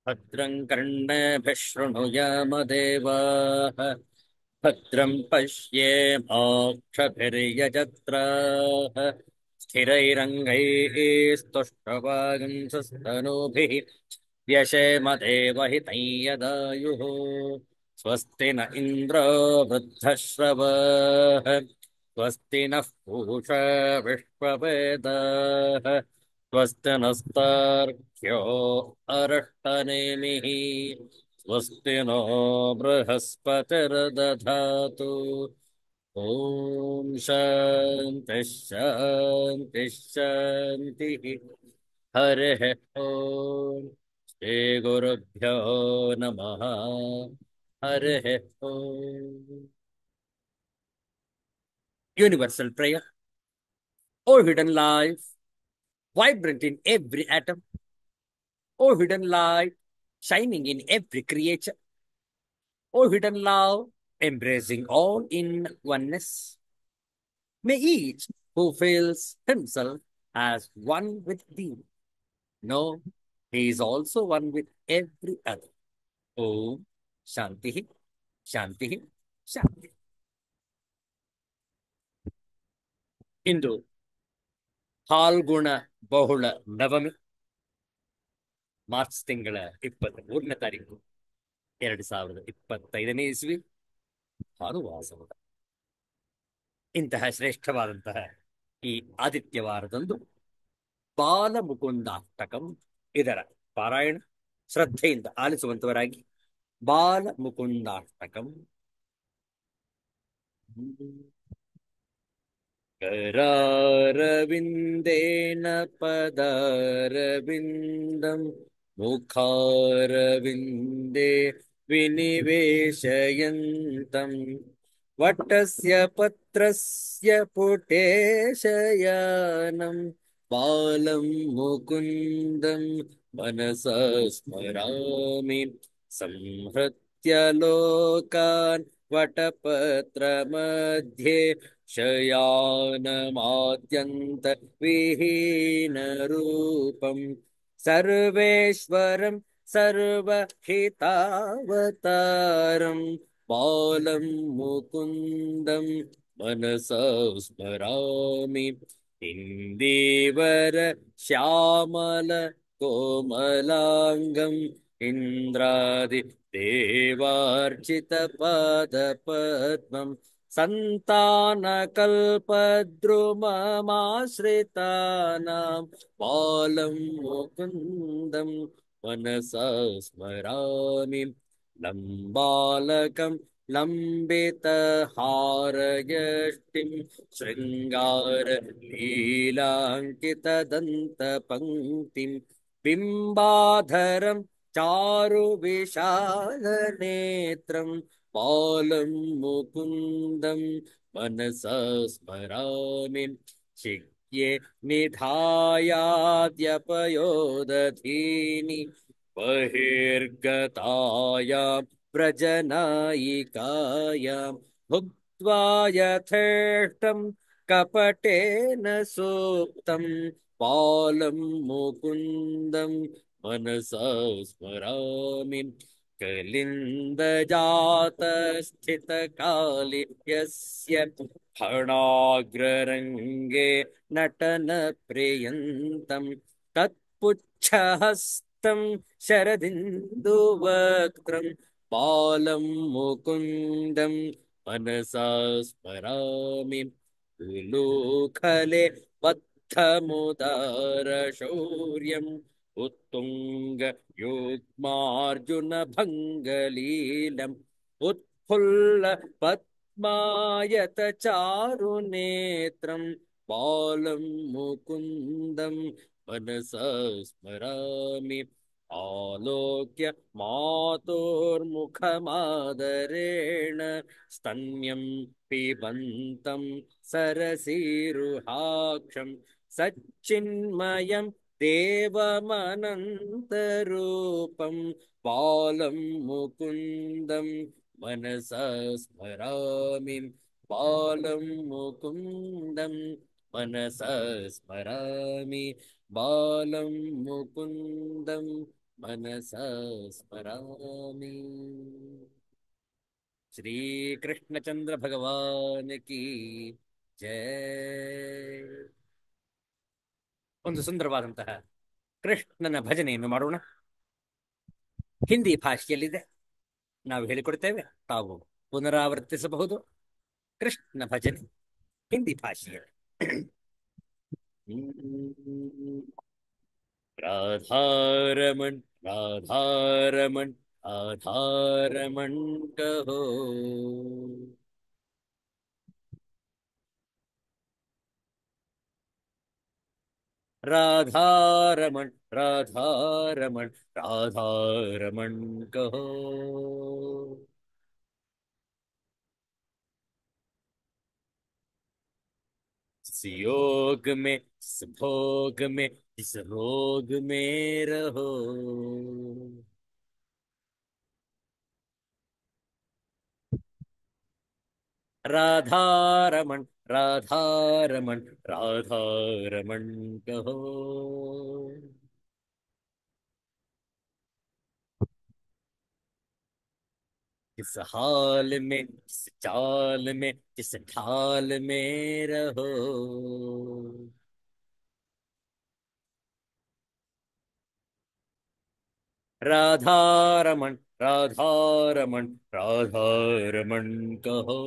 भद्रं कर्णेभिः शृणुयामदेवाः भद्रं पश्येमाक्षभिर्यजत्राः स्थिरैरङ्गैः स्तुष्टवागुंसस्तनूभिः व्यशेमदेवहितं यदायुः स्वस्ति न इन्द्रो वृद्धश्रवाः स्वस्ति नः पूषा विश्ववेदाः स्वस्ति नस्तार्क्ष्यो अरिष्टनेमिः स्वस्ति नो बृहस्पतिर्दधातु ॐ शान्तिः शान्तिः शान्तिः हरिः ॐ श्रीगुरुभ्यो नमः हरिः ॐ Universal prayer. O hidden life, vibrant in every atom. O hidden light, shining in every creature. O hidden love, embracing all in oneness. May each who feels himself as one with thee know he is also one with every other. Om Shanti, Shanti, Shanti. Into Phalguna ಬಹುಳ Navami March ತಿಂಗಳ 23ನೇ ತಾರೀಕು 2025ನೇ ಇಸ್ವಿ ಭಾನುವಾಸದ ಇಂತಹ ಶ್ರೇಷ್ಠವಾದಂತಹ ಈ ಆದಿತ್ಯವಾರದಂದು ಬಾಲಮುಕುಂದಾಷ್ಟಕಂ ಇದರ ಪಾರಾಯಣ ಶ್ರದ್ಧೆಯಿಂದ ಆಲಿಸುವಂತವರಾಗಿ ಬಾಲಮುಕುಂದಾಷ್ಟಕಂ करारविन्देन पदारविन्दं मुखारविन्दे विनिवेशयन्तं वटस्य पत्रस्य पुटे शयानं बालं मुकुन्दं मनसा स्मरामि संहृत्य लोकान् वटपत्रमध्ये शयानमाद्यन्त विहीनरूपं सर्वेश्वरं सर्वहितावतारं बालं मुकुन्दं मनसा स्मरामि इन्दीवर श्यामल कोमलाङ्गम् इन्द्रादि देवार्चितपादपद्मं सन्तानकल्पद्रुममाश्रितानां बालं मुकुन्दं मनसा स्मरामि लम्बालकं लम्बितहारयष्टिं शृङ्गारलीलाङ्कितदन्तपङ्क्तिं बिम्बाधरं चारुविशालनेत्रं बालं मुकुन्दं मनसा स्मरामि शिक्ये निधायाद्यपयोदधीनि बहिर्गतायां व्रजनायिकायां भुक्त्वा यथेष्टं कपटेन सूक्तं बालं मुकुन्दं मनसा स्मरामि कलिन्दजातस्थितकालियस्य फणाग्ररङ्गे नटनप्रियन्तं तत्पुच्छहस्तं शरदिन्दुवक्त्रं बालं मुकुन्दं मनसा स्मरामि उलूखले बद्धमुदारशौर्यम् उत्तुंग युग्मार्जुनभङ्गलीलम् उत्फुल्ल पद्मायत चारुनेत्रं बालं मुकुन्दं मनसा स्मरामि आलोक्य मातोर्मुखमादरेण स्तन्यं पिबन्तं सरसीरुहाक्षं सच्चिन्मयं देवमनन्तरूपं बालं मुकुन्दं मनसा स्मरामि बालं मुकुन्दं मनसा स्मरामि बालं मुकुन्दं मनसा स्मरामि ಶ್ರೀಕೃಷ್ಣಚಂದ್ರ ಭಗವಾನ್ ಕಿ ಜಯ. ಒಂದು ಸುಂದರವಾದಂತಹ ಕೃಷ್ಣನ ಭಜನೆಯನ್ನು ಮಾಡೋಣ. ಹಿಂದಿ ಭಾಷೆಯಲ್ಲಿದೆ, ನಾವು ಹೇಳಿಕೊಡ್ತೇವೆ, ತಾವು ಪುನರಾವರ್ತಿಸಬಹುದು. ಕೃಷ್ಣ ಭಜನೆ ಹಿಂದಿ ಭಾಷೆಯಲ್ಲಿ. ರಾಧಾರಮಣ್ ರಾಧಾರಮಣ್ ರಾಧಾರಮಣ್ ಕಹೋ, राधारमण राधारमण राधारमण कहो. जिस योग में जिस भोग में जिस रोग में रहो, राधारमण राधारमण राधारमण कहो. जिस हाल में जिस चाल में जिस ढाल में रहो, राधारमण राधारमण राधारमण कहो.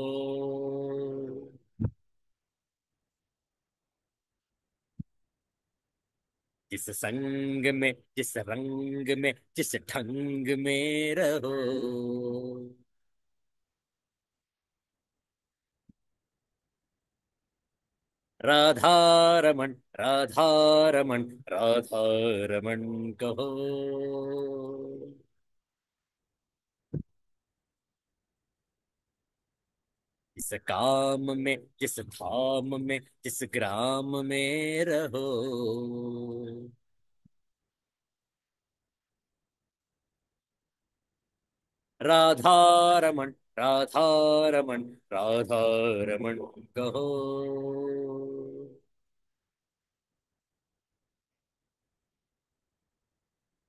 जिस संग में जिस रंग में जिस ढंग में रहो, राधारमण राधारमण राधारमण कहो. जिस काम में जिस धाम में जिस ग्राम में रहो, राधारमण राधारमण राधारमण कहो.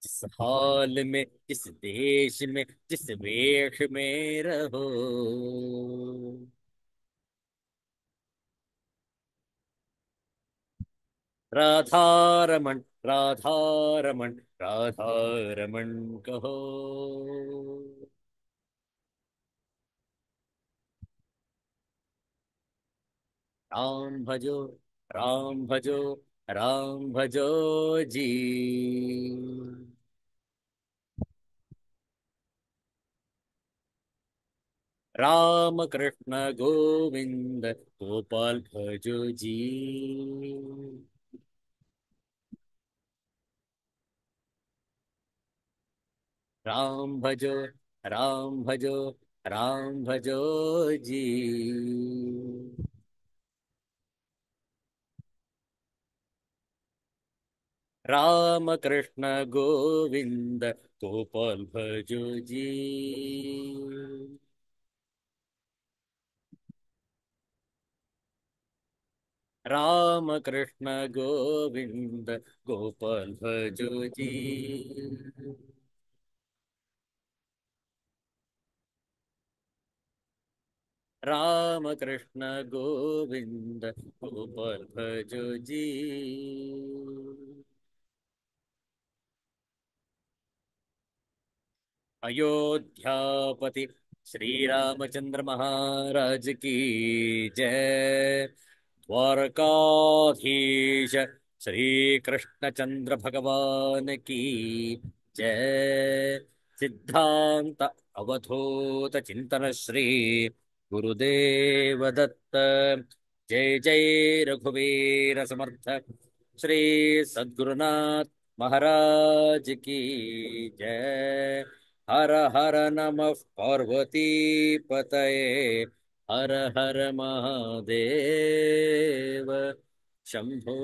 जिस हाल में जिस देश में जिस वेश में रहो, राधारमण राधारमण राधारमण कहो. राम भजो राम भजो राम भजो जी. राम कृष्ण गोविंद गोपाल भजो जी. राम भजो राम भजो राम भजो जी. राम कृष्ण गोविंद गोपाल भजो जी. राम कृष्ण गोविंद गोपाल भजो जी. राम कृष्ण गोविंद गोपाल भजो जी. अयोध्यापति श्री रामचंद्र महाराज की जय. द्वारकाधीश श्री कृष्णचंद्र भगवान की जय. सिद्धांत अवधूत चिंतन श्री गुरुदेव दत्त. जय जय रघुवीर समर्थ श्री सद्गुरुनाथ महाराज की जय. हर हर नमः पार्वती पतये हर हर महादेव ಶಂಭೋ.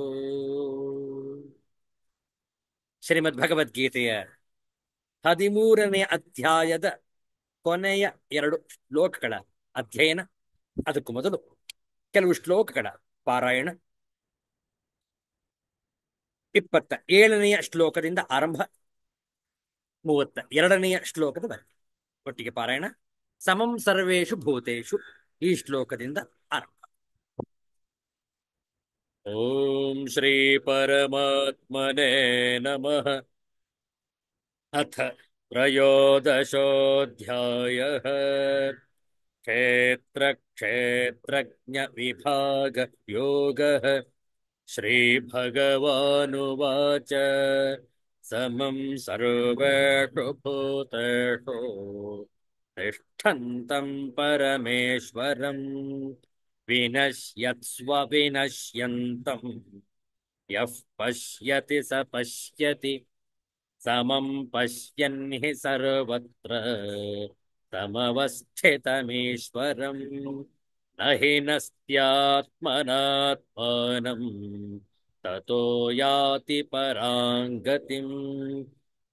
ಶ್ರೀಮದ್ ಭಗವದ್ಗೀತೆಯ 13ನೇ ಅಧ್ಯಾಯದ ಕೊನೆಯ 2 ಶ್ಲೋಕಗಳ ಅಧ್ಯಯನ. ಅದಕ್ಕೂ ಮೊದಲು ಕೆಲವು ಶ್ಲೋಕಗಳ ಪಾರಾಯಣ. 27ನೇ ಶ್ಲೋಕದಿಂದ ಆರಂಭ. 32ನೆಯ ಶ್ಲೋಕದ ವರೆಗೆ ಒಟ್ಟಿಗೆ ಪಾರಾಯಣ. ಸಮಂ ಸರ್ವೇಷು ಭೂತೇಷು, ಈ ಶ್ಲೋಕದಿಂದ ಆರಂಭ. ಓಂ ಶ್ರೀ ಪರಮಾತ್ಮನೇ ನಮಃ. ಅಥ ತ್ರಯೋದಶೋऽಧ್ಯಾಯಃ. ಕ್ಷೇತ್ರ ಕ್ಷೇತ್ರಜ್ಞ ವಿಭಾಗ ಯೋಗಃ. श्रीभगवानुवाच समं सर्वेषु भूतेषु तिष्ठन्तं परमेश्वरं विनश्यत्स्व विनश्यन्तं यः पश्यति स पश्यति समं पश्यन् हि सर्वत्र समवस्थितमीश्वरम् न हि नस्त्यात्मनात्मानं ततो याति परां गतिम्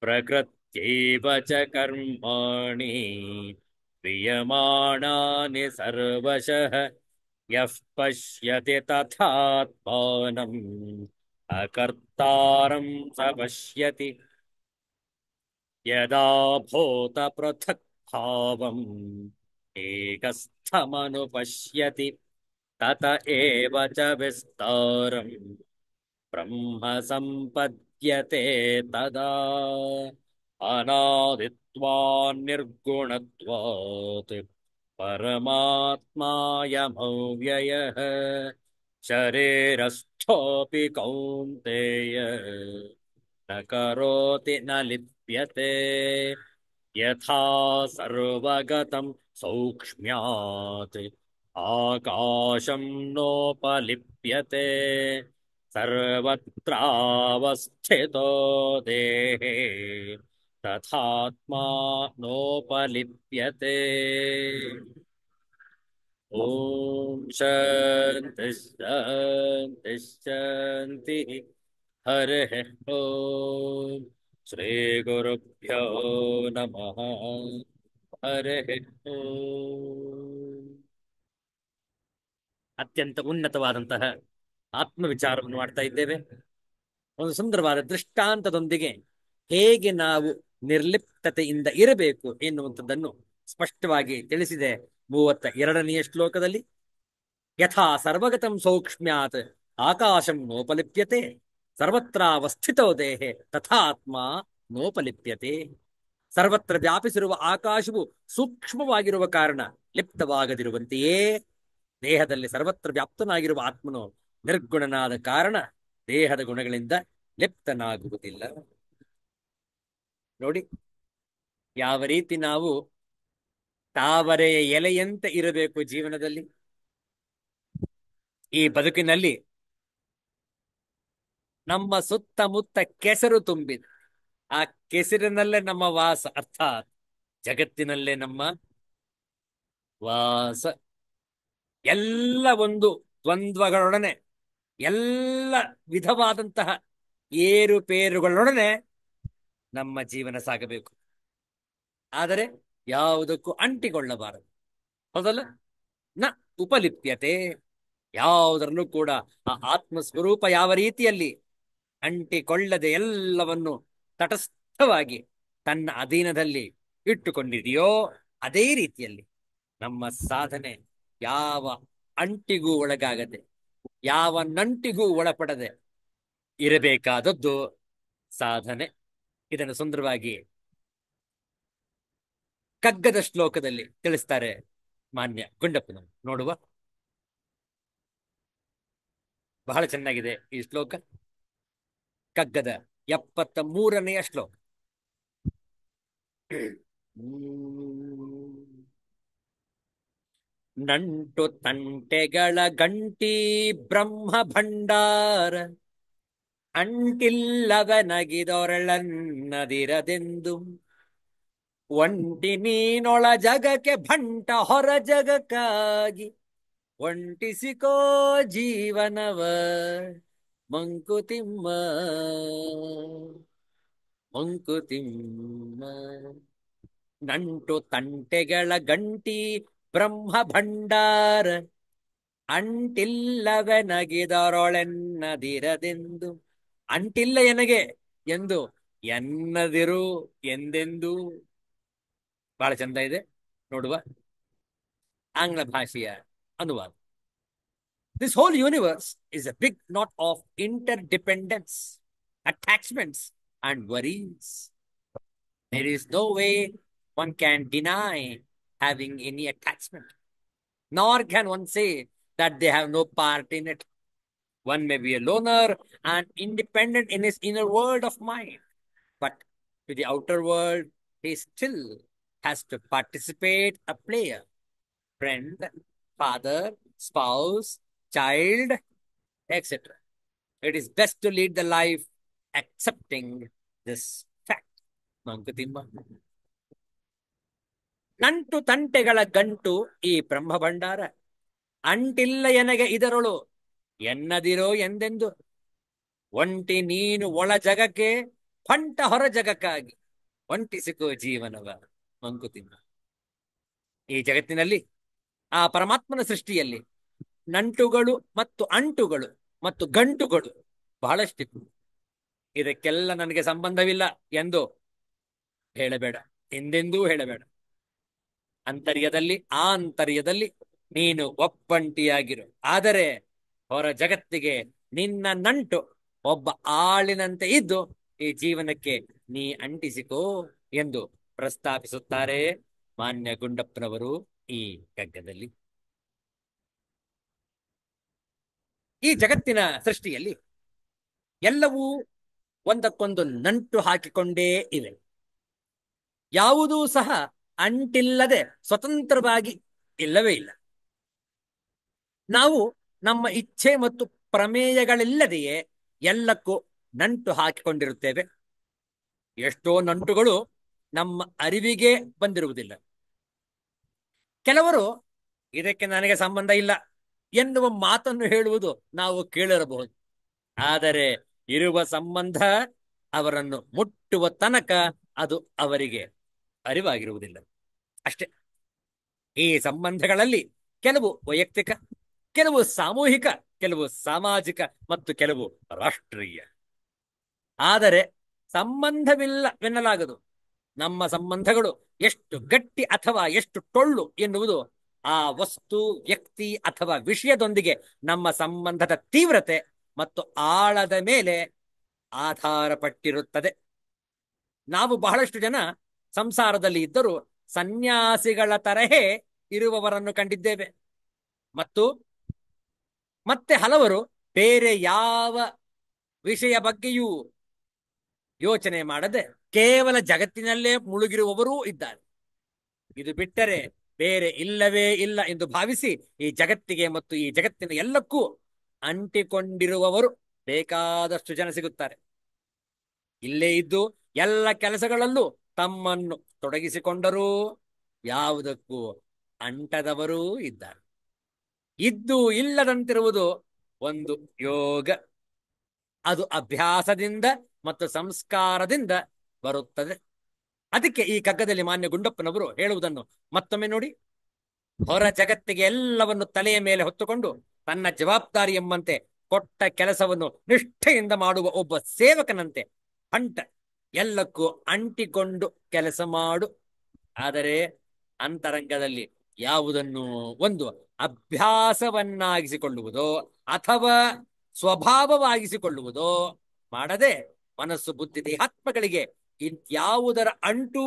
प्रकृत्यैव च कर्माणि क्रियमाणानि सर्वशः यः पश्यति तथात्मानम् अकर्तारं स पश्यति यदा भूतपृथक् भावम् एकस्थमनुपश्यति तत एव च विस्तारम् ब्रह्म सम्पद्यते तदा अनादित्वान् निर्गुणत्वात् परमात्मायमव्ययः शरीरस्थोऽपि कौन्तेय न करोति न लिप्यते यथा सर्वगतं सौक्ष्म्यात् आकाशं नोपलिप्यते सर्वत्रावस्थितो देहे तथात्मा नोपलिप्यते। ॐ शान्ति शान्ति शान्तिः। हरिः ॐ श्रीगुरुभ्यो नमः। हरिः ॐ. ಅತ್ಯಂತ ಉನ್ನತವಾದಂತಹ ಆತ್ಮವಿಚಾರವನ್ನು ಮಾಡ್ತಾ ಇದ್ದೇವೆ. ಒಂದು ಸುಂದರವಾದ ದೃಷ್ಟಾಂತದೊಂದಿಗೆ ಹೇಗೆ ನಾವು ನಿರ್ಲಿಪ್ತತೆಯಿಂದ ಇರಬೇಕು ಎನ್ನುವಂಥದ್ದನ್ನು ಸ್ಪಷ್ಟವಾಗಿ ತಿಳಿಸಿದೆ 32ನೆಯ ಶ್ಲೋಕದಲ್ಲಿ. ಯಥಾ ಸರ್ವಗತಂ ಸೌಕ್ಷ್ಮ್ಯಾತ್ ಆಕಾಶಂ ನೋಪಲಿಪ್ಯತೆ ಸರ್ವತ್ರಾವಸ್ಥಿತೋ ದೇಹೆ ತಥಾತ್ಮ ನೋಪಲಿಪ್ಯತೆ. ಸರ್ವತ್ರ ವ್ಯಾಪಿಸಿರುವ ಆಕಾಶವು ಸೂಕ್ಷ್ಮವಾಗಿರುವ ಕಾರಣ ಲಿಪ್ತವಾಗದಿರುವಂತೆಯೇ ದೇಹದಲ್ಲಿ ಸರ್ವತ್ರ ವ್ಯಾಪ್ತನಾಗಿರುವ ಆತ್ಮನು ನಿರ್ಗುಣನಾದ ಕಾರಣ ದೇಹದ ಗುಣಗಳಿಂದ ಲಿಪ್ತನಾಗುವುದಿಲ್ಲ. ನೋಡಿ, ಯಾವ ರೀತಿ ನಾವು ತಾವರೆಯ ಎಲೆಯಂತೆ ಇರಬೇಕು ಜೀವನದಲ್ಲಿ. ಈ ಬದುಕಿನಲ್ಲಿ ನಮ್ಮ ಸುತ್ತಮುತ್ತ ಕೆಸರು ತುಂಬಿದೆ. ಆ ಕೆಸರಿನಲ್ಲೇ ನಮ್ಮ ವಾಸ, ಅರ್ಥಾತ್ ಜಗತ್ತಿನಲ್ಲೇ ನಮ್ಮ ವಾಸ. ಎಲ್ಲ ಒಂದು ದ್ವಂದ್ವಗಳೊಡನೆ, ಎಲ್ಲ ವಿಧವಾದಂತಹ ಏರುಪೇರುಗಳೊಡನೆ ನಮ್ಮ ಜೀವನ ಸಾಗಬೇಕು. ಆದರೆ ಯಾವುದಕ್ಕೂ ಅಂಟಿಕೊಳ್ಳಬಾರದು. ಹೌದಲ್ಲ? ನ ಉಪಲಿಪ್ಯತೆ. ಯಾವುದರಲ್ಲೂ ಕೂಡ ಆ ಆತ್ಮಸ್ವರೂಪ ಯಾವ ರೀತಿಯಲ್ಲಿ ಅಂಟಿಕೊಳ್ಳದೆ ಎಲ್ಲವನ್ನು ತಟಸ್ಥವಾಗಿ ತನ್ನ ಅಧೀನದಲ್ಲಿ ಇಟ್ಟುಕೊಂಡಿದೆಯೋ ಅದೇ ರೀತಿಯಲ್ಲಿ ನಮ್ಮ ಸಾಧನೆ ಯಾವ ಅಂಟಿಗೂ ಒಳಗಾಗದೆ, ಯಾವ ನಂಟಿಗೂ ಒಳಪಡದೆ ಇರಬೇಕಾದದ್ದು ಸಾಧನೆ. ಇದನ್ನು ಸುಂದರವಾಗಿ ಕಗ್ಗದ ಶ್ಲೋಕದಲ್ಲಿ ತಿಳಿಸ್ತಾರೆ ಮಾನ್ಯ ಗುಂಡಪ್ಪನವರು. ನೋಡುವ, ಬಹಳ ಚೆನ್ನಾಗಿದೆ ಈ ಶ್ಲೋಕ. ಕಗ್ಗದ 73ನೆಯ ಶ್ಲೋಕ. ನಂಟು ತಂಟೆಗಳ ಗಂಟಿ ಬ್ರಹ್ಮ ಭಂಡಾರ ಅಂಟಿಲ್ಲವನಗಿದೊರಳನ್ನದಿರದೆಂದು ಒಂಟಿ ನೀನೊಳ ಜಗಕ್ಕೆ ಭಂಟ ಹೊರ ಜಗಕ್ಕಾಗಿ ಒಂಟಿಸಿಕೋ ಜೀವನವ ಮಂಕುತಿಮ್ಮ ಮಂಕುತಿಮ್ಮ. ನಂಟು ತಂಟೆಗಳ ಗಂಟಿ ಬ್ರಹ್ಮ ಭಂಡಾರ ಅಂಟಿಲ್ಲವೆನಗಿದರೊಳೆನ್ನದಿರದೆಂದು. ಅಂಟಿಲ್ಲ ಎನಗೆ ಎಂದು ಎನ್ನದಿರು ಎಂದೆಂದೂ. ಬಹಳ ಚಂದ ಇದೆ, ನೋಡುವ ಆಂಗ್ಲ ಭಾಷೆಯ ಅನುವಾದ. This whole universe is a big knot of interdependence, attachments, and worries. There is no way one can deny having any attachment, nor can one say that they have no part in it. One may be a loner and independent in his inner world of mind, but to the outer world, he still has to participate, a player, friend, father, spouse, child, etc. It is best to lead the life accepting this fact. Mankutimma. ನಂಟು ತಂಟೆಗಳ ಗಂಟು ಈ ಬ್ರಹ್ಮ ಭಂಡಾರ, ಅಂಟಿಲ್ಲ ಎನಗೆ ಇದರೊಳು ಎನ್ನದಿರೋ ಎಂದೆಂದು. ಒಂಟಿ ನೀನು ಒಳ ಜಗಕ್ಕೆ, ಫಂಟ ಹೊರ ಜಗಕ್ಕಾಗಿ ಒಂಟಿಸಿಕೋ ಜೀವನವ. ಮಂಕುತಿಮ್ಮ. ಈ ಜಗತ್ತಿನಲ್ಲಿ, ಆ ಪರಮಾತ್ಮನ ಸೃಷ್ಟಿಯಲ್ಲಿ ನಂಟುಗಳು ಮತ್ತು ಅಂಟುಗಳು ಮತ್ತು ಗಂಟುಗಳು ಬಹಳಷ್ಟಿತ್ತು. ಇದಕ್ಕೆಲ್ಲ ನನಗೆ ಸಂಬಂಧವಿಲ್ಲ ಎಂದು ಹೇಳಬೇಡ, ಎಂದೆಂದೂ ಹೇಳಬೇಡ. ಆಂತರ್ಯದಲ್ಲಿ ನೀನು ಒಬ್ಬಂಟಿಯಾಗಿರು. ಆದರೆ ಹೊರ ಜಗತ್ತಿಗೆ ನಿನ್ನ ನಂಟು ಒಬ್ಬ ಆಳಿನಂತೆ ಇದ್ದು ಈ ಜೀವನಕ್ಕೆ ನೀ ಅಂಟಿಸಿಕೋ ಎಂದು ಪ್ರಸ್ತಾಪಿಸುತ್ತಾರೆ ಮಾನ್ಯ ಗುಂಡಪ್ಪನವರು ಈ ಕಗ್ಗದಲ್ಲಿ. ಈ ಜಗತ್ತಿನ ಸೃಷ್ಟಿಯಲ್ಲಿ ಎಲ್ಲವೂ ಒಂದಕ್ಕೊಂದು ನಂಟು ಹಾಕಿಕೊಂಡೇ ಇವೆ. ಯಾವುದೂ ಸಹ ಅಂಟಿಲ್ಲದೆ ಸ್ವತಂತ್ರವಾಗಿ ಇಲ್ಲವೇ ಇಲ್ಲ. ನಾವು ನಮ್ಮ ಇಚ್ಛೆ ಮತ್ತು ಪ್ರಮೇಯಗಳಿಲ್ಲದೆಯೇ ಎಲ್ಲಕ್ಕೂ ನಂಟು ಹಾಕಿಕೊಂಡಿರುತ್ತೇವೆ. ಎಷ್ಟೋ ನಂಟುಗಳು ನಮ್ಮ ಅರಿವಿಗೆ ಬಂದಿರುವುದಿಲ್ಲ. ಕೆಲವರು ಇದಕ್ಕೆ ನನಗೆ ಸಂಬಂಧ ಇಲ್ಲ ಎನ್ನುವ ಮಾತನ್ನು ಹೇಳುವುದು ನಾವು ಕೇಳಿರಬಹುದು. ಆದರೆ ಇರುವ ಸಂಬಂಧ ಅವರನ್ನು ಮುಟ್ಟುವ ತನಕ ಅದು ಅವರಿಗೆ ಅರಿವಾಗಿರುವುದಿಲ್ಲ. ಅಷ್ಟೇ. ಈ ಸಂಬಂಧಗಳಲ್ಲಿ ಕೆಲವು ವೈಯಕ್ತಿಕ, ಕೆಲವು ಸಾಮೂಹಿಕ, ಕೆಲವು ಸಾಮಾಜಿಕ ಮತ್ತು ಕೆಲವು ರಾಷ್ಟ್ರೀಯ. ಆದರೆ ಸಂಬಂಧವಿಲ್ಲವೆನ್ನಲಾಗದು. ನಮ್ಮ ಸಂಬಂಧಗಳು ಎಷ್ಟು ಗಟ್ಟಿ ಅಥವಾ ಎಷ್ಟು ಟೊಳ್ಳು ಎನ್ನುವುದು ಆ ವಸ್ತು, ವ್ಯಕ್ತಿ ಅಥವಾ ವಿಷಯದೊಂದಿಗೆ ನಮ್ಮ ಸಂಬಂಧದ ತೀವ್ರತೆ ಮತ್ತು ಆಳದ ಮೇಲೆ ಆಧಾರಪಟ್ಟಿರುತ್ತದೆ. ನಾವು ಬಹಳಷ್ಟು ಜನ ಸಂಸಾರದಲ್ಲಿ ಇದ್ದರೂ ಸನ್ಯಾಸಿಗಳ ತರಹೇ ಇರುವವರನ್ನು ಕಂಡಿದ್ದೇವೆ. ಮತ್ತು ಮತ್ತೆ ಹಲವರು ಬೇರೆ ಯಾವ ವಿಷಯ ಬಗ್ಗೆಯೂ ಯೋಚನೆ ಮಾಡದೆ ಕೇವಲ ಜಗತ್ತಿನಲ್ಲೇ ಮುಳುಗಿರುವವರೂ ಇದ್ದಾರೆ. ಇದು ಬಿಟ್ಟರೆ ಬೇರೆ ಇಲ್ಲವೇ ಇಲ್ಲ ಎಂದು ಭಾವಿಸಿ ಈ ಜಗತ್ತಿಗೆ ಮತ್ತು ಈ ಜಗತ್ತಿನ ಎಲ್ಲಕ್ಕೂ ಅಂಟಿಕೊಂಡಿರುವವರು ಬೇಕಾದಷ್ಟು ಜನ ಸಿಗುತ್ತಾರೆ. ಇಲ್ಲೇ ಇದ್ದು ಎಲ್ಲ ಕೆಲಸಗಳಲ್ಲೂ ತಮ್ಮನ್ನು ತೊಡಗಿಸಿಕೊಂಡರೂ ಯಾವುದಕ್ಕೂ ಅಂಟದವರೂ ಇದ್ದಾರೆ. ಇದ್ದು ಇಲ್ಲದಂತಿರುವುದು ಒಂದು ಯೋಗ. ಅದು ಅಭ್ಯಾಸದಿಂದ ಮತ್ತು ಸಂಸ್ಕಾರದಿಂದ ಬರುತ್ತದೆ. ಅದಕ್ಕೆ ಈ ಕಗ್ಗದಲ್ಲಿ ಮಾನ್ಯ ಗುಂಡಪ್ಪನವರು ಹೇಳುವುದನ್ನು ಮತ್ತೊಮ್ಮೆ ನೋಡಿ. ಹೊರ ಜಗತ್ತಿಗೆ ಎಲ್ಲವನ್ನು ತಲೆಯ ಮೇಲೆ ಹೊತ್ತುಕೊಂಡು ತನ್ನ ಜವಾಬ್ದಾರಿ ಎಂಬಂತೆ ಕೊಟ್ಟ ಕೆಲಸವನ್ನು ನಿಷ್ಠೆಯಿಂದ ಮಾಡುವ ಒಬ್ಬ ಸೇವಕನಂತೆ ಅಂಟ ಎಲ್ಲಕ್ಕೂ ಅಂಟಿಕೊಂಡು ಕೆಲಸ ಮಾಡು. ಆದರೆ ಅಂತರಂಗದಲ್ಲಿ ಯಾವುದನ್ನು ಒಂದು ಅಭ್ಯಾಸವನ್ನಾಗಿಸಿಕೊಳ್ಳುವುದೋ ಅಥವಾ ಸ್ವಭಾವವಾಗಿಸಿಕೊಳ್ಳುವುದೋ ಮಾಡದೆ ಮನಸ್ಸು, ಬುದ್ಧಿ, ದೇಹಾತ್ಮಗಳಿಗೆ ಯಾವುದರ ಅಂಟು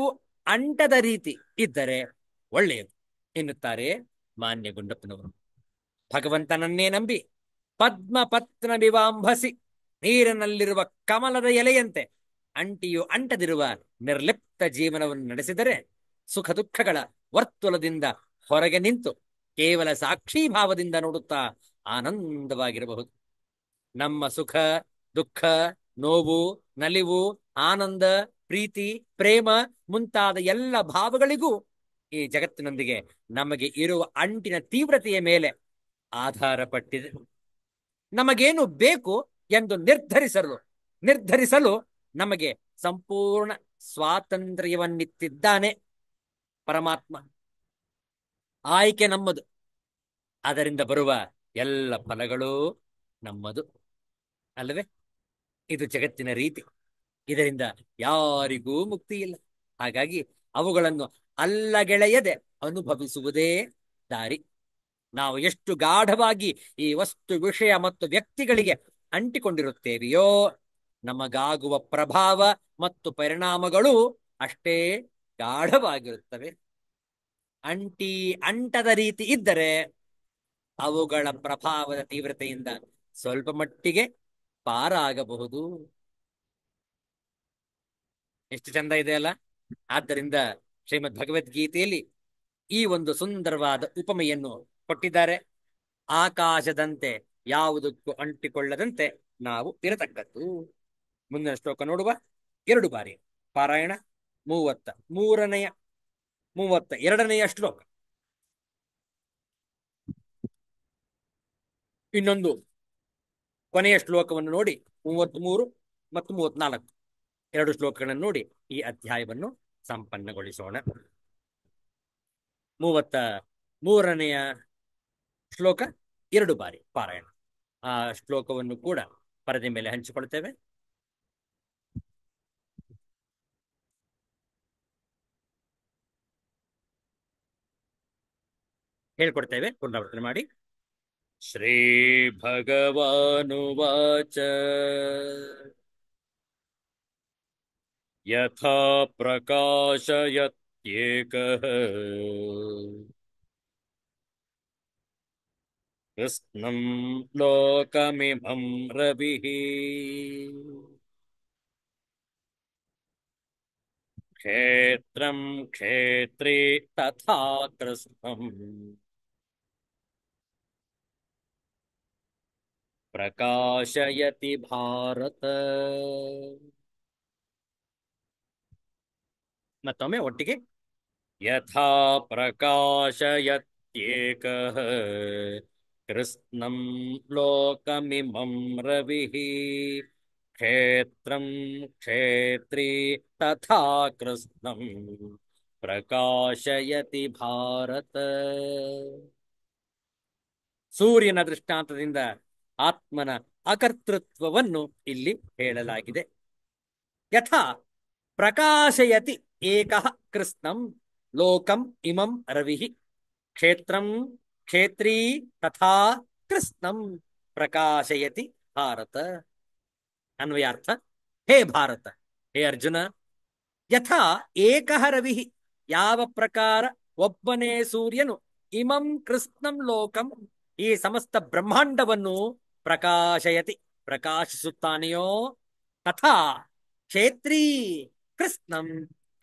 ಅಂಟದ ರೀತಿ ಇದ್ದರೆ ಒಳ್ಳೆಯದು ಎನ್ನುತ್ತಾರೆ ಮಾನ್ಯ ಗುಂಡಪ್ಪನವರು. ಭಗವಂತನನ್ನೇ ನಂಬಿ ಪದ್ಮಪತ್ರ ವಿವಾಂಭಸಿ ನೀರಿನಲ್ಲಿರುವ ಕಮಲದ ಎಲೆಯಂತೆ ಅಂಟಿಯು ಅಂಟದಿರುವ ನಿರ್ಲಿಪ್ತ ಜೀವನವನ್ನು ನಡೆಸಿದರೆ ಸುಖ ದುಃಖಗಳ ವರ್ತುಲದಿಂದ ಹೊರಗೆ ನಿಂತು ಕೇವಲ ಸಾಕ್ಷೀಭಾವದಿಂದ ನೋಡುತ್ತಾ ಆನಂದವಾಗಿರಬಹುದು. ನಮ್ಮ ಸುಖ ದುಃಖ, ನೋವು, ನಲಿವು, ಆನಂದ, ಪ್ರೀತಿ, ಪ್ರೇಮ ಮುಂತಾದ ಎಲ್ಲ ಭಾವಗಳಿಗೂ ಈ ಜಗತ್ತಿನೊಂದಿಗೆ ನಮಗೆ ಇರುವ ಅಂಟಿನ ತೀವ್ರತೆಯ ಮೇಲೆ ಆಧಾರ ಪಟ್ಟಿದೆ. ನಮಗೇನು ಬೇಕು ಎಂದು ನಿರ್ಧರಿಸಲು ನಮಗೆ ಸಂಪೂರ್ಣ ಸ್ವಾತಂತ್ರ್ಯವನ್ನಿತ್ತಿದ್ದಾನೆ ಪರಮಾತ್ಮ. ಆಯ್ಕೆ ನಮ್ಮದು, ಅದರಿಂದ ಬರುವ ಎಲ್ಲ ಫಲಗಳೂ ನಮ್ಮದು ಅಲ್ಲವೇ? ಇದು ಜಗತ್ತಿನ ರೀತಿ. ಇದರಿಂದ ಯಾರಿಗೂ ಮುಕ್ತಿ ಇಲ್ಲ. ಹಾಗಾಗಿ ಅವುಗಳನ್ನು ಅಲ್ಲಗೆಳೆಯದೆ ಅನುಭವಿಸುವುದೇ ದಾರಿ. ನಾವು ಎಷ್ಟು ಗಾಢವಾಗಿ ಈ ವಸ್ತು ವಿಷಯ ಮತ್ತು ವ್ಯಕ್ತಿಗಳಿಗೆ ಅಂಟಿಕೊಂಡಿರುತ್ತೇವೆಯೋ ನಮಗಾಗುವ ಪ್ರಭಾವ ಮತ್ತು ಪರಿಣಾಮಗಳು ಅಷ್ಟೇ ಗಾಢವಾಗಿರುತ್ತವೆ. ಅಂಟಿ ಅಂಟದ ರೀತಿ ಇದ್ದರೆ ಅವುಗಳ ಪ್ರಭಾವದ ತೀವ್ರತೆಯಿಂದ ಸ್ವಲ್ಪ ಮಟ್ಟಿಗೆ ಪಾರಾಗಬಹುದು. ಎಷ್ಟು ಚಂದ ಇದೆ ಅಲ್ಲ. ಆದ್ದರಿಂದ ಶ್ರೀಮದ್ ಭಗವದ್ಗೀತೆಯಲ್ಲಿ ಈ ಒಂದು ಸುಂದರವಾದ ಉಪಮೆಯನ್ನು ಕೊಟ್ಟಿದ್ದಾರೆ. ಆಕಾಶದಂತೆ ಯಾವುದಕ್ಕೂ ಅಂಟಿಕೊಳ್ಳದಂತೆ ನಾವು ಇರತಕ್ಕದ್ದು. ಮುಂದಿನ ಶ್ಲೋಕ ನೋಡುವ. 2 ಬಾರಿ ಪಾರಾಯಣ. 32ನೆಯ ಶ್ಲೋಕ. ಇನ್ನೊಂದು ಕೊನೆಯ ಶ್ಲೋಕವನ್ನು ನೋಡಿ 33 ಮತ್ತು 34 2 ಶ್ಲೋಕಗಳನ್ನು ನೋಡಿ ಈ ಅಧ್ಯಾಯವನ್ನು ಸಂಪನ್ನಗೊಳಿಸೋಣ. 33ನೆಯ ಶ್ಲೋಕ 2 ಬಾರಿ ಪಾರಾಯಣ. ಆ ಶ್ಲೋಕವನ್ನು ಕೂಡ ಪರದೆ ಮೇಲೆ ಹಂಚಿಕೊಳ್ತೇವೆ. ಹೇಳ್ಕೊಡ್ತೇವೆ, ಪುನರಾವರ್ತನೆ ಮಾಡಿ. ಶ್ರೀ ಭಗವಾನುವಾಚ ಯಥಾ ಪ್ರಕಾಶಯತ್ಯೇಕಃ ಕೃಷ್ಣಂ ಲೋಕಮಿಮಂ ರವಿಃ ಕ್ಷೇತ್ರಂ ಕ್ಷೇತ್ರೇ ತಥಾ ಕೃಷ್ಣಂ ಪ್ರಕಾಶಯತಿ ಭಾರತ. ಮತ್ತೊಮ್ಮೆ ಒಟ್ಟಿಗೆ. ಯಥಾ ಪ್ರಕಾಶಯತ್ಯೇಕಃ ಕೃಷ್ಣಂ ಲೋಕಮಿಮಂ ರವಿಃ ಕ್ಷೇತ್ರಂ ಕ್ಷೇತ್ರೇ ತಥಾ ಕೃಷ್ಣಂ ಪ್ರಕಾಶಯತಿ ಭಾರತ. ಸೂರ್ಯನ ದೃಷ್ಟಾಂತದಿಂದ ಆತ್ಮನ ಅಕರ್ತೃತ್ವವನ್ನು ಇಲ್ಲಿ ಹೇಳಲಾಗಿದೆ. ಯಥಾ ಪ್ರಕಾಶಯತಿ ಏಕಃ ಕೃಷ್ಣಂ ಲೋಕಂ ಇಮಂ ರವಿಃ ಕ್ಷೇತ್ರಂ ಕ್ಷೇತ್ರೀ ತಥಾ ಕೃಷ್ಣಂ ಪ್ರಕಾಶಯತಿ ಭಾರತ. ಅನ್ವಯಾರ್ಥ. ಹೇ ಭಾರತ, ಹೇ ಅರ್ಜುನ, ಯಥಾ ಏಕಃ ರವಿಃ ಯಾವ ಪ್ರಕಾರ ಒಬ್ಬನೇ ಸೂರ್ಯನು ಇಮಂ ಕೃಷ್ಣಂ ಲೋಕಂ ಈ ಸಮಸ್ತ ಬ್ರಹ್ಮಾಂಡವನ್ನು ಪ್ರಕಾಶಯತಿ ಪ್ರಕಾಶಿಸುತ್ತಾನೆಯೋ ತಥಾ ಕ್ಷೇತ್ರೀ ಕೃಷ್ಣಂ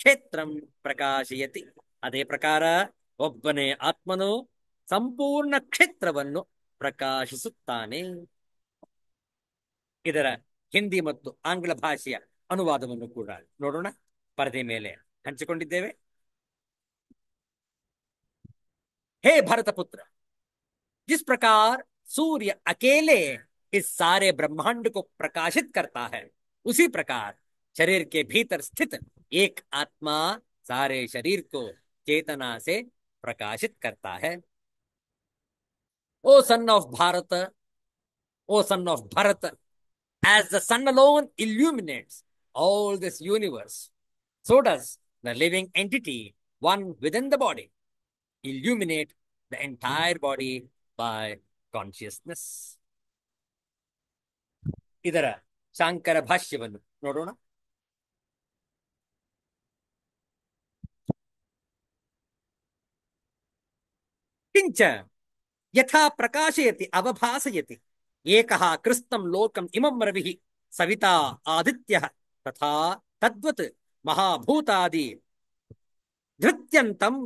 ಕ್ಷೇತ್ರಂ ಪ್ರಕಾಶಯತಿ ಅದೇ ಪ್ರಕಾರ ಒಬ್ಬನೇ ಆತ್ಮನು ಸಂಪೂರ್ಣ ಕ್ಷೇತ್ರವನ್ನು ಪ್ರಕಾಶಿಸುತ್ತಾನೆ. ಇದರ ಹಿಂದಿ ಮತ್ತು ಆಂಗ್ಲ ಭಾಷೆಯ ಅನುವಾದವನ್ನು ಕೂಡ ನೋಡೋಣ. ಪರದೆ ಮೇಲೆ ಹಂಚಿಕೊಂಡಿದ್ದೇವೆ. हे भरत पुत्र, जिस प्रकार सूर्य अकेले इस सारे ब्रह्मांड को प्रकाशित करता है, उसी प्रकार शरीर के भीतर स्थित एक आत्मा सारे शरीर को चेतना से प्रकाशित करता है. O son of Bharat, O son of Bharat, as the sun alone illuminates all this universe, so does the living entity, one within the body, illuminate the entire body by consciousness. ಇದರ ಶಾಂಕರ ಭಾಷ್ಯವನ್ನು ನೋಡೋಣ. ಕಿಂಚ ಯಥಾ ಪ್ರಕಾಶಯತಿ ಅವಭಾಸಯತಿ ಏಕಃ ಕೃಷ್ಣಂ ಲೋಕಂ ಇಮಂ ರವಿಃ ಸವಿತಾ ಆದಿತ್ಯಃ ತಥಾ ತದ್ವತ್ ಮಹಾಭೂತಾದಿ ಧೃತ್ಯಂತಂ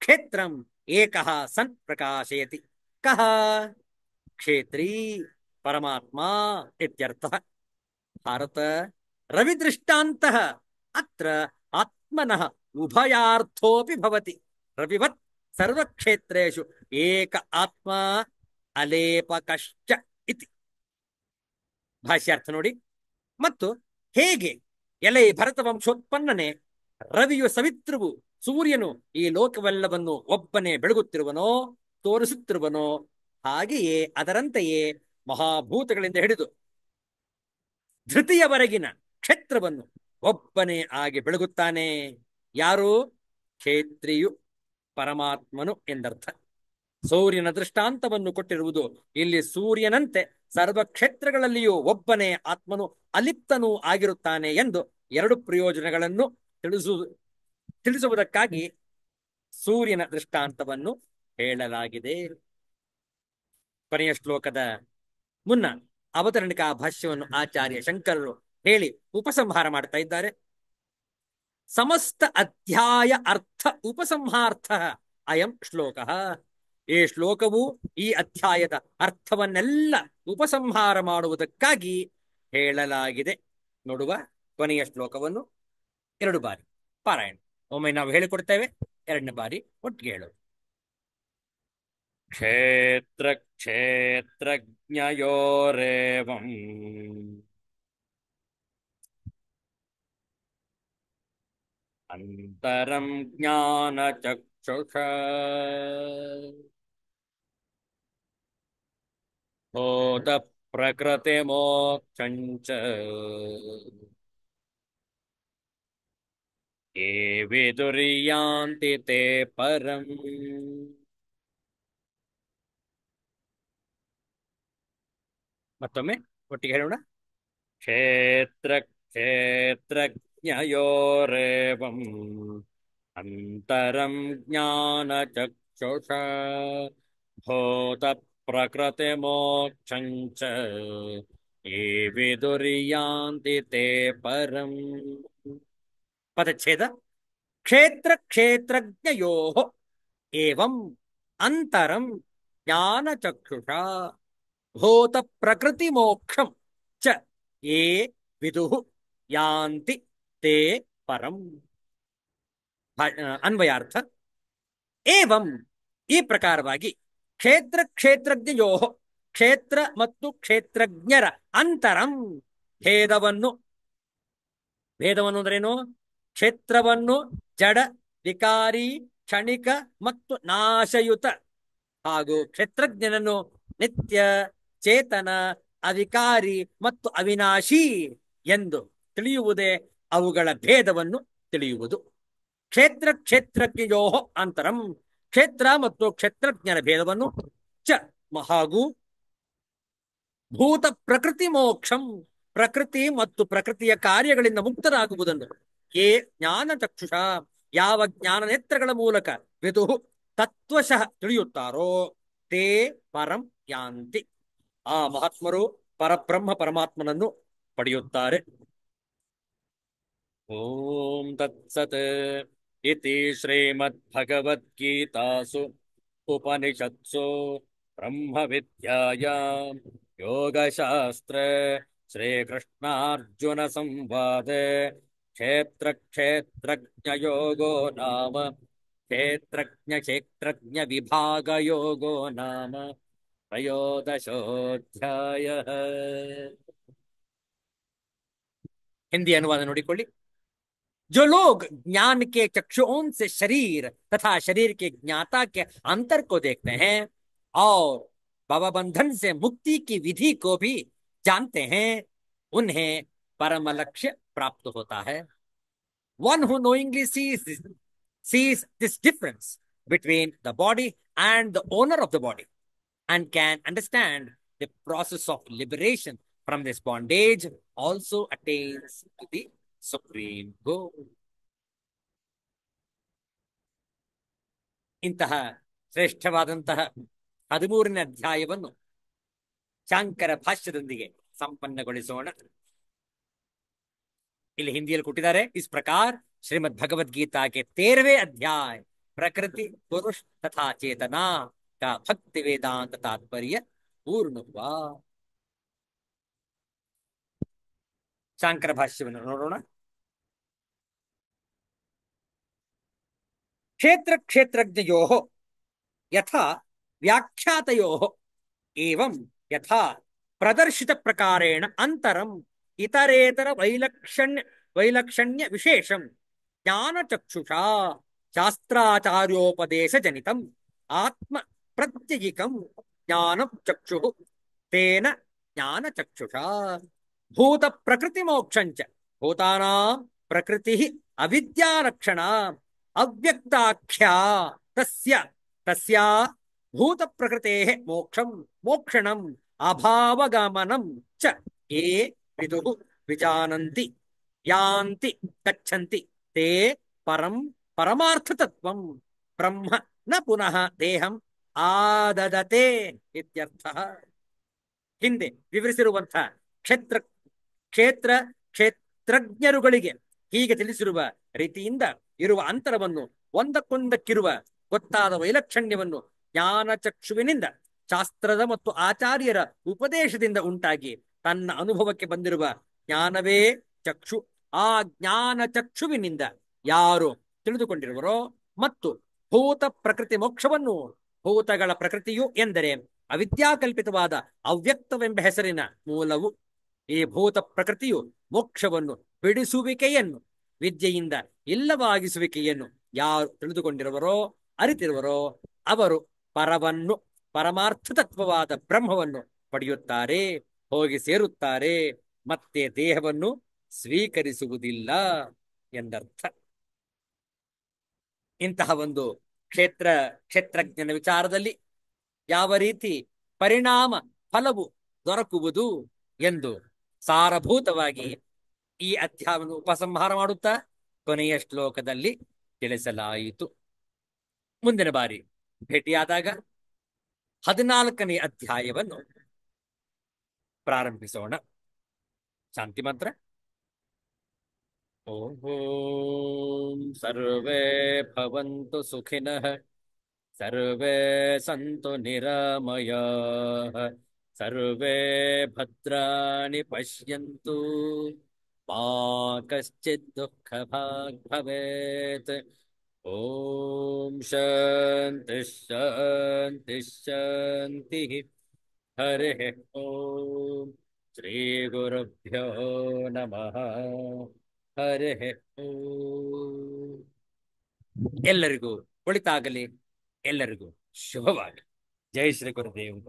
ಕ್ಷೇತ್ರಂ ಏಕಃ ಸನ್ ಪ್ರಕಾಶಯತಿ. ಕಃ ಕ್ಷೇತ್ರೀ ಪರಮಾತ್ಮ ಇತ್ಯರ್ಥಃ. ಭಾರತ, ರವಿದೃಷ್ಟಾಂತಃ ಅತ್ರ ಆತ್ಮನಃ ಉಭಯಾರ್ಥೋಪಿ ಭವತಿ. ರವಿವತ್ ಸರ್ವಕ್ಷೇತ್ರೇಷು ಏಕ ಆತ್ಮ ಅಲೇಪಕಶ್ಚ ಇತಿ. ಭಾಷ್ಯಾರ್ಥ ನೋಡಿ. ಮತ್ತು ಹೇಗೆ ಎಲೆ ಭರತ ವಂಶೋತ್ಪನ್ನನೇ ರವಿಯು ಸವಿತೃವು ಸೂರ್ಯನು ಈ ಲೋಕವೆಲ್ಲವನ್ನು ಒಬ್ಬನೇ ಬೆಳಗುತ್ತಿರುವನೋ ತೋರಿಸುತ್ತಿರುವನೋ, ಹಾಗೆಯೇ ಅದರಂತೆಯೇ ಮಹಾಭೂತಗಳಿಂದ ಹಿಡಿದು ಧೃತಿಯವರೆಗಿನ ಕ್ಷೇತ್ರವನ್ನು ಒಬ್ಬನೇ ಆಗಿ ಬೆಳಗುತ್ತಾನೆ. ಯಾರು? ಕ್ಷೇತ್ರಿಯು, ಪರಮಾತ್ಮನು ಎಂದರ್ಥ. ಸೂರ್ಯನ ದೃಷ್ಟಾಂತವನ್ನು ಕೊಟ್ಟಿರುವುದು ಇಲ್ಲಿ. ಸೂರ್ಯನಂತೆ ಸರ್ವ ಕ್ಷೇತ್ರಗಳಲ್ಲಿಯೂ ಒಬ್ಬನೇ ಆತ್ಮನು ಅಲಿಪ್ತನೂ ಆಗಿರುತ್ತಾನೆ ಎಂದು ಎರಡು ಪ್ರಯೋಜನಗಳನ್ನು ತಿಳಿಸುವುದಕ್ಕಾಗಿ ಸೂರ್ಯನ ದೃಷ್ಟಾಂತವನ್ನು ಹೇಳಲಾಗಿದೆ. ಕೊನೆಯ ಶ್ಲೋಕದ ಮುನ್ನ ಅವತರಣಿಕಾ ಭಾಷ್ಯವನ್ನು ಆಚಾರ್ಯ ಶಂಕರರು ಹೇಳಿ ಉಪಸಂಹಾರ ಮಾಡ್ತಾ ಇದ್ದಾರೆ. ಸಮಸ್ತ ಅಧ್ಯಾಯ ಅರ್ಥ ಉಪಸಂಹಾರ್ಥ ಅಯಂ ಶ್ಲೋಕ. ಈ ಶ್ಲೋಕವು ಈ ಅಧ್ಯಾಯದ ಅರ್ಥವನ್ನೆಲ್ಲ ಉಪಸಂಹಾರ ಮಾಡುವುದಕ್ಕಾಗಿ ಹೇಳಲಾಗಿದೆ. ನೋಡುವ ಕೊನೆಯ ಶ್ಲೋಕವನ್ನು 2 ಬಾರಿ ಪಾರಾಯಣ. ಒಮ್ಮೆ ನಾವು ಹೇಳಿಕೊಡ್ತೇವೆ, 2ನೇ ಬಾರಿ ಒಟ್ಟಿಗೆ ಹೇಳೋದು. ಕ್ಷೇತ್ರ ಕ್ಷೇತ್ರಜ್ಞಯೋರೇವಂ ಅಂತರಂ ಜ್ಞಾನಚಕ್ಷುಷ ಭೂತ ಪ್ರಕೃತಿ ಮೋಕ್ಷಂಚ ಯೇ ವಿದುರ್ಯಾಂತಿ ತೇ ಪರಂ. ಮತ್ತೊಮ್ಮೆ ಒಟ್ಟಿಗೆ ಹೇಳೋಣ. ಕ್ಷೇತ್ರ ಕ್ಷೇತ್ರಜ್ಞಯೋರೇವಂ ಅಂತರಂ ಜ್ಞಾನಚಕ್ಷುಷ ಭೂತ ಪ್ರಕೃತಿ ಮೋಕ್ಷಂಚ ಯೇ ವಿದುರ್ಯಾಂತಿ ತೇ ಪರಂ. ಪದಚ್ಛೇದ. ಕ್ಷೇತ್ರ ಕ್ಷೇತ್ರಜ್ಞಯೋಃ ಏವಂ ಅಂತರಂ ಜ್ಞಾನಚಕ್ಷುಷ ಭೂತ ಪ್ರಕೃತಿ ಮೋಕ್ಷಂ ಚ ಯೇ ವಿದುಃ ಯಾಂತಿ ತೇ ಪರಂ. ಅನ್ವಯಾರ್ಥ. ಏವಂ ಈ ಪ್ರಕಾರವಾಗಿ ಕ್ಷೇತ್ರ ಕ್ಷೇತ್ರಜ್ಞಯೋ ಕ್ಷೇತ್ರ ಮತ್ತು ಕ್ಷೇತ್ರಜ್ಞರ ಅಂತರಂ ಭೇದವನ್ನು ಅಂದ್ರೇನು? ಕ್ಷೇತ್ರವನ್ನು ಜಡ, ವಿಕಾರಿ, ಕ್ಷಣಿಕ ಮತ್ತು ನಾಶಯುತ ಹಾಗೂ ಕ್ಷೇತ್ರಜ್ಞನನ್ನು ನಿತ್ಯ, ಚೇತನ, ಅವಿಕಾರಿ ಮತ್ತು ಅವಿನಾಶಿ ಎಂದು ತಿಳಿಯುವುದೇ ಅವುಗಳ ಭೇದವನ್ನು ತಿಳಿಯುವುದು. ಕ್ಷೇತ್ರ ಕ್ಷೇತ್ರಜ್ಞಯೋ ಅಂತರಂ ಕ್ಷೇತ್ರ ಮತ್ತು ಕ್ಷೇತ್ರಜ್ಞರ ಭೇದವನ್ನು ಚ ಹಾಗೂ ಭೂತ ಪ್ರಕೃತಿ ಮೋಕ್ಷಂ ಪ್ರಕೃತಿ ಮತ್ತು ಪ್ರಕೃತಿಯ ಕಾರ್ಯಗಳಿಂದ ಮುಕ್ತರಾಗುವುದನ್ನು ಯೇ ಜ್ಞಾನ ಚಕ್ಷುಷ ಯಾವ ಜ್ಞಾನ ನೇತ್ರಗಳ ಮೂಲಕ ವಿದುಃ ತತ್ವಶಃ ತಿಳಿಯುತ್ತಾರೋ ತೇ ಪರಂ ಯಾಂತಿ ಆ ಮಹಾತ್ಮರು ಪರಬ್ರಹ್ಮ ಪರಮಾತ್ಮನನ್ನು ಪಡೆಯುತ್ತಾರೆ. ಓಂ ತತ್ಸತ್ ಇತಿ ಶ್ರೀಮದ್ಭಗವದ್ಗೀತಾಸು ಉಪನಿಷತ್ಸು ಬ್ರಹ್ಮ ವಿದ್ಯಾಯಾಂ ಯೋಗಶಾಸ್ತ್ರ ಶ್ರೀಕೃಷ್ಣಾರ್ಜುನ ಸಂವಾದೆ ಕ್ಷೇತ್ರ ಕ್ಷೇತ್ರಜ್ಞಯೋಗೋ ನಾಮ ಕ್ಷೇತ್ರಜ್ಞ ವಿಭಾಗ ಯೋಗೋ ನಾಮ ತ್ರಯೋದಶೋಧ್ಯಾಯ. हिंदी अनुवाद नोडिಕೊಳ್ಳಿ. जो लोग ज्ञान के चक्षुओं से शरीर तथा शरीर के ज्ञाता के अंतर को देखते हैं और भवबंधन से मुक्ति की विधि को भी जानते हैं उन्हें परम लक्ष्य प्राप्त होता है. One who knowingly sees this difference between the body and the owner of the body and can understand the process of liberation from this bondage also attains to the supreme goal. ಇಂತಹ ಶ್ರೇಷ್ಠವಾದಂತಹ 13ನೇ ಅಧ್ಯಾಯವನ್ನು ಶಾಂಕರ ಭಾಷ್ಯದೊಂದಿಗೆ ಸಂಪನ್ನಗೊಳಿಸೋಣ. ಇಲ್ಲಿ ಹಿಂದಿಯಲ್ಲಿ ಕೊಟ್ಟಿದ್ದಾರೆ. इस प्रकार श्रीमद् भगवद गीता के 13वें अध्याय प्रकृति पुरुष तथा चेतना का भक्ति वेदांत तात्पर्य पूर्ण हुआ. ಶಾಂಕರ ಭಾಷ್ಯವನ್ನು ನೋಡೋಣ. ಕ್ಷೇತ್ರ ಕ್ಷೇತ್ರಜ್ಞಯೋಃ ಯಥಾ ವ್ಯಾಖ್ಯಾತಯೋಃ ಏವಂ ಯಥಾ ಪ್ರದರ್ಶಿತ ಪ್ರಕಾರೇಣ ಅಂತರಂ ಇತರೇತರ ವೈಲಕ್ಷಣ್ಯ ವಿಶೇಷಂ ಜ್ಞಾನಚಕ್ಷುಷಾ ಶಾಸ್ತ್ರಾಚಾರ್ಯೋಪದೇಶ ಜನಿತಂ ಆತ್ಮ ಪ್ರತ್ಯಯಿಕಂ ಜ್ಞಾನಂ ಚಕ್ಷುಃ ತೇನ ಜ್ಞಾನಚಕ್ಷುಷಾ ಭೂತ ಪ್ರಕೃತಿ ಮೋಕ್ಷಂಚ ಭೂತಾನಾಂ ಪ್ರಕೃತಿ ಅವಿದ್ಯಾಲಕ್ಷಣ ಅವ್ಯಕ್ತಾಖ್ಯಾ ತಸ್ಯ ತಸ್ಯಾ ಭೂತ ಪ್ರಕೃತೆ ಮೋಕ್ಷಂ ಮೋಕ್ಷಣಂ ಅಭಾವಗಮನಂ ಚ ಯೇ ವಿದುಃ ವಿಜಾನಂತಿ ಯಾಂತಿ ಗಚ್ಚಂತಿ ತೇ ಪರಂ ಪರಮಾರ್ಥತತ್ವಂ ಬ್ರಹ್ಮ ನ ಪುನಃ ದೇಹಂ ಆದದತೆ ಇತ್ಯರ್ಥಃ. ಹಿಂದೆ ವಿವರಿಸಿರುವಂತಹ ಕ್ಷೇತ್ರ ಕ್ಷೇತ್ರ ಕ್ಷೇತ್ರಜ್ಞರುಗಳಿಗೆ ಹೀಗೆ ತಿಳಿಸಿರುವ ರೀತಿಯಿಂದ ಇರುವ ಅಂತರವನ್ನು, ಒಂದಕ್ಕೊಂದಕ್ಕಿರುವ ಗೊತ್ತಾದ ವೈಲಕ್ಷಣ್ಯವನ್ನು ಜ್ಞಾನಚಕ್ಷುವಿನಿಂದ, ಶಾಸ್ತ್ರದ ಮತ್ತು ಆಚಾರ್ಯರ ಉಪದೇಶದಿಂದ ಉಂಟಾಗಿ ತನ್ನ ಅನುಭವಕ್ಕೆ ಬಂದಿರುವ ಜ್ಞಾನವೇ ಚಕ್ಷು. ಆ ಜ್ಞಾನ ಚಕ್ಷುವಿನಿಂದ ಯಾರು ತಿಳಿದುಕೊಂಡಿರುವರೋ ಮತ್ತು ಭೂತ ಪ್ರಕೃತಿ ಮೋಕ್ಷವನ್ನು, ಭೂತಗಳ ಪ್ರಕೃತಿಯು ಎಂದರೆ ಅವಿದ್ಯಾಕಲ್ಪಿತವಾದ ಅವ್ಯಕ್ತವೆಂಬ ಹೆಸರಿನ ಮೂಲವು, ಈ ಭೂತ ಪ್ರಕೃತಿಯು ಮೋಕ್ಷವನ್ನು, ಬಿಡಿಸುವಿಕೆಯನ್ನು, ವಿದ್ಯೆಯಿಂದ ಇಲ್ಲವಾಗಿಸುವಿಕೆಯನ್ನು ಯಾರು ತಿಳಿದುಕೊಂಡಿರುವರೋ, ಅರಿತಿರುವರೋ ಅವರು ಪರವನ್ನು, ಪರಮಾರ್ಥ ತತ್ವವಾದ ಬ್ರಹ್ಮವನ್ನು ಪಡೆಯುತ್ತಾರೆ, ಹೋಗಿ ಸೇರುತ್ತಾರೆ, ಮತ್ತೆ ದೇಹವನ್ನು ಸ್ವೀಕರಿಸುವುದಿಲ್ಲ ಎಂದರ್ಥ. ಇಂತಹ ಒಂದು ಕ್ಷೇತ್ರಜ್ಞನ ವಿಚಾರದಲ್ಲಿ ಯಾವ ರೀತಿ ಪರಿಣಾಮ ಫಲವು ದೊರಕುವುದು ಎಂದು ಸಾರಭೂತವಾಗಿ ಈ ಅಧ್ಯಾಯವನ್ನು ಉಪಸಂಹಾರ ಮಾಡುತ್ತಾ ಕೊನೆಯ ಶ್ಲೋಕದಲ್ಲಿ ತಿಳಿಸಲಾಯಿತು. ಮುಂದಿನ ಬಾರಿ ಭೇಟಿಯಾದಾಗ 14ನೇ ಅಧ್ಯಾಯವನ್ನು ಪ್ರಾರಂಭಿಸೋಣ. ಶಾಂತಿ ಮಂತ್ರ. ಓಂ ಸರ್ವೇ ಭವಂತು ಸುಖಿನಃ, ಸರ್ವೇ ಸಂತು ನಿರಾಮಯಾಃ, ಸರ್ವೇ ಭದ್ರಾಣಿ ಪಶ್ಯಂತು, ಮಾ ಕಶ್ಚಿತ್ ದುಃಖಭಾಗ್ ಭವೇತ್. ಓಂ ಶಾಂತಿ ಶಾಂತಿ ಶಾಂತಿ. ಹರಿ ಓಂ. ಶ್ರೀ ಗುರುಭ್ಯೋ ನಮಃ. ಹರಿ ಓಂ. ಎಲ್ಲರಿಗೂ ಒಳಿತಾಗಲಿ, ಎಲ್ಲರಿಗೂ ಶುಭವಾಗಲಿ. ಜೈ ಶ್ರೀ ಗುರುದೇವ್.